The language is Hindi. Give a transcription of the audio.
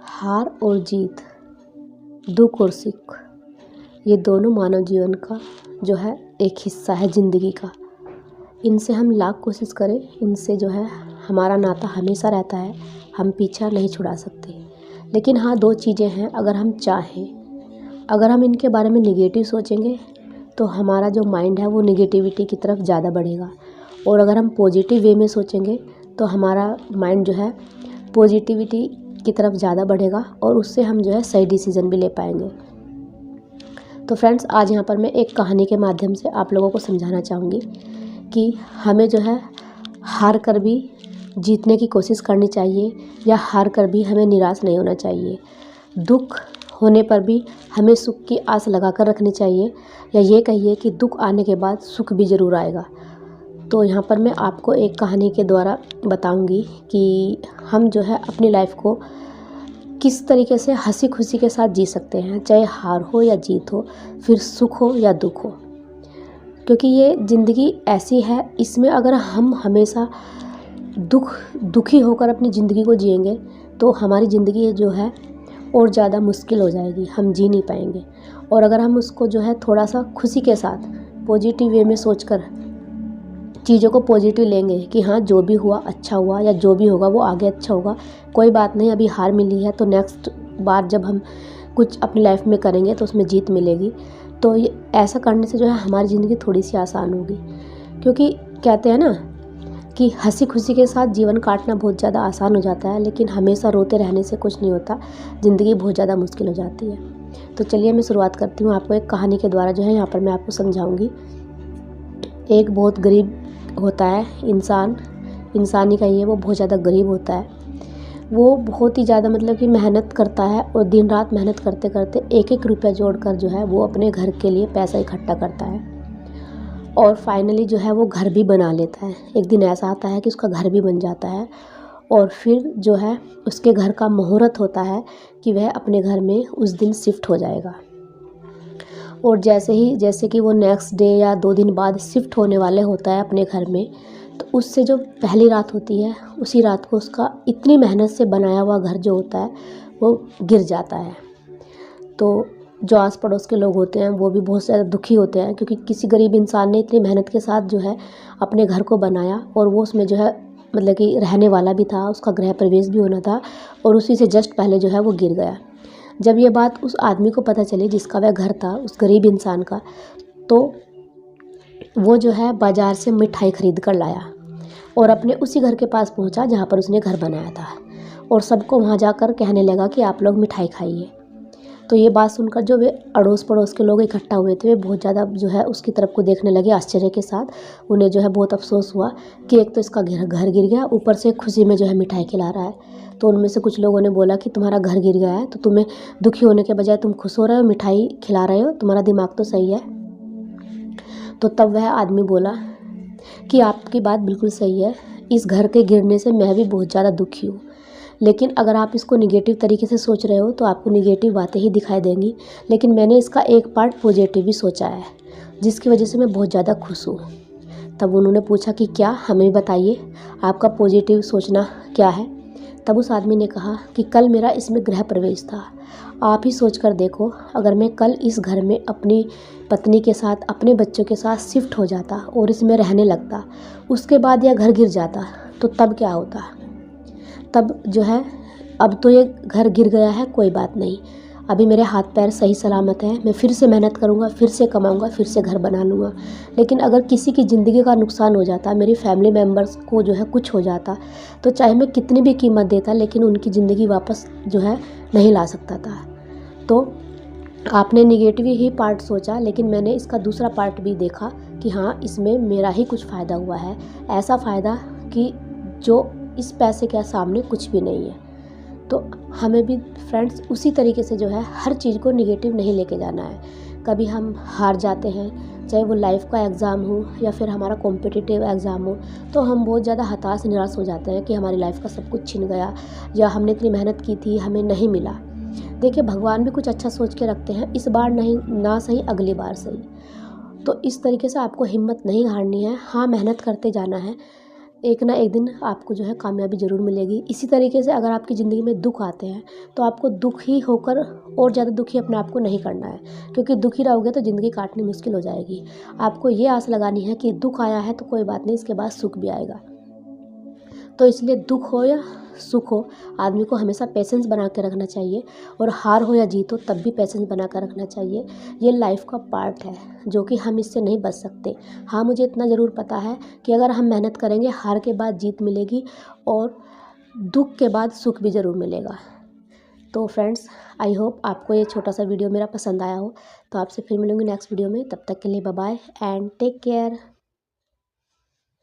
हार और जीत, दुख और सुख, ये दोनों मानव जीवन का जो है एक हिस्सा है ज़िंदगी का। इनसे हम लाख कोशिश करें, इनसे जो है हमारा नाता हमेशा रहता है, हम पीछा नहीं छुड़ा सकते। लेकिन हाँ, दो चीज़ें हैं, अगर हम चाहें, अगर हम इनके बारे में निगेटिव सोचेंगे तो हमारा जो माइंड है वो निगेटिविटी की तरफ ज़्यादा बढ़ेगा, और अगर हम पॉजिटिव वे में सोचेंगे तो हमारा माइंड जो है पॉजिटिविटी की तरफ ज़्यादा बढ़ेगा, और उससे हम जो है सही डिसीज़न भी ले पाएंगे। तो फ्रेंड्स, आज यहाँ पर मैं एक कहानी के माध्यम से आप लोगों को समझाना चाहूँगी कि हमें जो है हार कर भी जीतने की कोशिश करनी चाहिए, या हार कर भी हमें निराश नहीं होना चाहिए। दुख होने पर भी हमें सुख की आस लगा कर रखनी चाहिए, या ये कहिए कि दुख आने के बाद सुख भी ज़रूर आएगा। तो यहाँ पर मैं आपको एक कहानी के द्वारा बताऊंगी कि हम जो है अपनी लाइफ को किस तरीके से हंसी खुशी के साथ जी सकते हैं, चाहे हार हो या जीत हो, फिर सुख हो या दुख हो। क्योंकि ये ज़िंदगी ऐसी है, इसमें अगर हम हमेशा दुखी होकर अपनी ज़िंदगी को जिएंगे तो हमारी ज़िंदगी जो है और ज़्यादा मुश्किल हो जाएगी, हम जी नहीं पाएंगे। और अगर हम उसको जो है थोड़ा सा खुशी के साथ पॉजिटिव वे में सोचकर चीज़ों को पॉजिटिव लेंगे कि हाँ, जो भी हुआ अच्छा हुआ, या जो भी होगा वो आगे अच्छा होगा, कोई बात नहीं, अभी हार मिली है तो नेक्स्ट बार जब हम कुछ अपनी लाइफ में करेंगे तो उसमें जीत मिलेगी। तो ये ऐसा करने से जो है हमारी ज़िंदगी थोड़ी सी आसान होगी। क्योंकि कहते हैं ना कि हंसी खुशी के साथ जीवन काटना बहुत ज़्यादा आसान हो जाता है, लेकिन हमेशा रोते रहने से कुछ नहीं होता, ज़िंदगी बहुत ज़्यादा मुश्किल हो जाती है। तो चलिए मैं शुरुआत करती हूँ, आपको एक कहानी के द्वारा जो है यहाँ पर मैं आपको समझाऊँगी। एक बहुत गरीब होता है इंसान ही कहिए, वो बहुत ज़्यादा गरीब होता है। वो बहुत ही ज़्यादा मतलब कि मेहनत करता है, और दिन रात मेहनत करते करते एक एक रुपया जोड़कर जो है वो अपने घर के लिए पैसा इकट्ठा करता है, और फाइनली जो है वो घर भी बना लेता है। एक दिन ऐसा आता है कि उसका घर भी बन जाता है, और फिर जो है उसके घर का मुहूर्त होता है कि वह अपने घर में उस दिन शिफ्ट हो जाएगा। और जैसे कि वो नेक्स्ट डे या 2 दिन बाद शिफ्ट होने वाले होता है अपने घर में, तो उससे जो पहली रात होती है, उसी रात को उसका इतनी मेहनत से बनाया हुआ घर जो होता है वो गिर जाता है। तो जो आस पड़ोस के लोग होते हैं वो भी बहुत ज़्यादा दुखी होते हैं, क्योंकि किसी गरीब इंसान ने इतनी मेहनत के साथ जो है अपने घर को बनाया, और वो उसमें जो है मतलब कि रहने वाला भी था, उसका गृह प्रवेश भी होना था, और उसी से जस्ट पहले जो है वो गिर गया। जब ये बात उस आदमी को पता चली जिसका वह घर था, उस गरीब इंसान का, तो वो जो है बाज़ार से मिठाई खरीद कर लाया और अपने उसी घर के पास पहुंचा जहां पर उसने घर बनाया था, और सबको वहां जाकर कहने लगा कि आप लोग मिठाई खाइए। तो ये बात सुनकर जो वे अड़ोस पड़ोस के लोग इकट्ठा हुए थे, वे बहुत ज़्यादा जो है उसकी तरफ को देखने लगे आश्चर्य के साथ। उन्हें जो है बहुत अफसोस हुआ कि एक तो इसका घर गिर गया, ऊपर से खुशी में जो है मिठाई खिला रहा है। तो उनमें से कुछ लोगों ने बोला कि तुम्हारा घर गिर गया है तो तुम्हें दुखी होने के बजाय तुम खुश हो रहे हो, मिठाई खिला रहे हो, तुम्हारा दिमाग तो सही है। तो तब वह आदमी बोला कि आपकी बात बिल्कुल सही है, इस घर के गिरने से मैं भी बहुत ज़्यादा दुखी हूँ, लेकिन अगर आप इसको निगेटिव तरीके से सोच रहे हो तो आपको निगेटिव बातें ही दिखाई देंगी, लेकिन मैंने इसका एक पार्ट पॉजिटिव भी सोचा है, जिसकी वजह से मैं बहुत ज़्यादा खुश हूँ। तब उन्होंने पूछा कि क्या, हमें बताइए आपका पॉजिटिव सोचना क्या है। तब उस आदमी ने कहा कि कल मेरा इसमें गृह प्रवेश था, आप ही सोच कर देखो, अगर मैं कल इस घर में अपनी पत्नी के साथ, अपने बच्चों के साथ शिफ्ट हो जाता और इसमें रहने लगता, उसके बाद यह घर गिर जाता तो तब क्या होता। तब जो है, अब तो ये घर गिर गया है, कोई बात नहीं, अभी मेरे हाथ पैर सही सलामत हैं, मैं फिर से मेहनत करूँगा, फिर से कमाऊँगा, फिर से घर बना लूँगा। लेकिन अगर किसी की ज़िंदगी का नुकसान हो जाता, मेरी फैमिली मेम्बर्स को जो है कुछ हो जाता, तो चाहे मैं कितनी भी कीमत देता, लेकिन उनकी ज़िंदगी वापस जो है नहीं ला सकता था। तो आपने निगेटिव ही पार्ट सोचा, लेकिन मैंने इसका दूसरा पार्ट भी देखा कि हाँ, इसमें मेरा ही कुछ फ़ायदा हुआ है, ऐसा फ़ायदा कि जो इस पैसे के सामने कुछ भी नहीं है। तो हमें भी फ्रेंड्स उसी तरीके से जो है हर चीज़ को निगेटिव नहीं लेके जाना है। कभी हम हार जाते हैं, चाहे वो लाइफ का एग्ज़ाम हो या फिर हमारा कॉम्पिटिटिव एग्ज़ाम हो, तो हम बहुत ज़्यादा हताश निराश हो जाते हैं कि हमारी लाइफ का सब कुछ छिन गया, या हमने इतनी मेहनत की थी हमें नहीं मिला। देखिए, भगवान भी कुछ अच्छा सोच के रखते हैं, इस बार नहीं ना सही, अगली बार सही। तो इस तरीके से आपको हिम्मत नहीं हारनी है, हाँ, मेहनत करते जाना है। एक ना एक दिन आपको जो है कामयाबी ज़रूर मिलेगी। इसी तरीके से अगर आपकी ज़िंदगी में दुख आते हैं तो आपको दुखी होकर और ज़्यादा दुखी अपने आप को नहीं करना है, क्योंकि दुखी रहोगे तो ज़िंदगी काटनी मुश्किल हो जाएगी। आपको ये आस लगानी है कि दुख आया है तो कोई बात नहीं, इसके बाद सुख भी आएगा। तो इसलिए दुख हो या सुख हो, आदमी को हमेशा पेशेंस बना के रखना चाहिए, और हार हो या जीत हो तब भी पेशेंस बना कर रखना चाहिए। ये लाइफ का पार्ट है जो कि हम इससे नहीं बच सकते। हाँ, मुझे इतना ज़रूर पता है कि अगर हम मेहनत करेंगे, हार के बाद जीत मिलेगी और दुख के बाद सुख भी ज़रूर मिलेगा। तो फ्रेंड्स, आई होप आपको ये छोटा सा वीडियो मेरा पसंद आया हो। तो आपसे फिर मिलूँगी नेक्स्ट वीडियो में। तब तक के लिए bye bye and take care.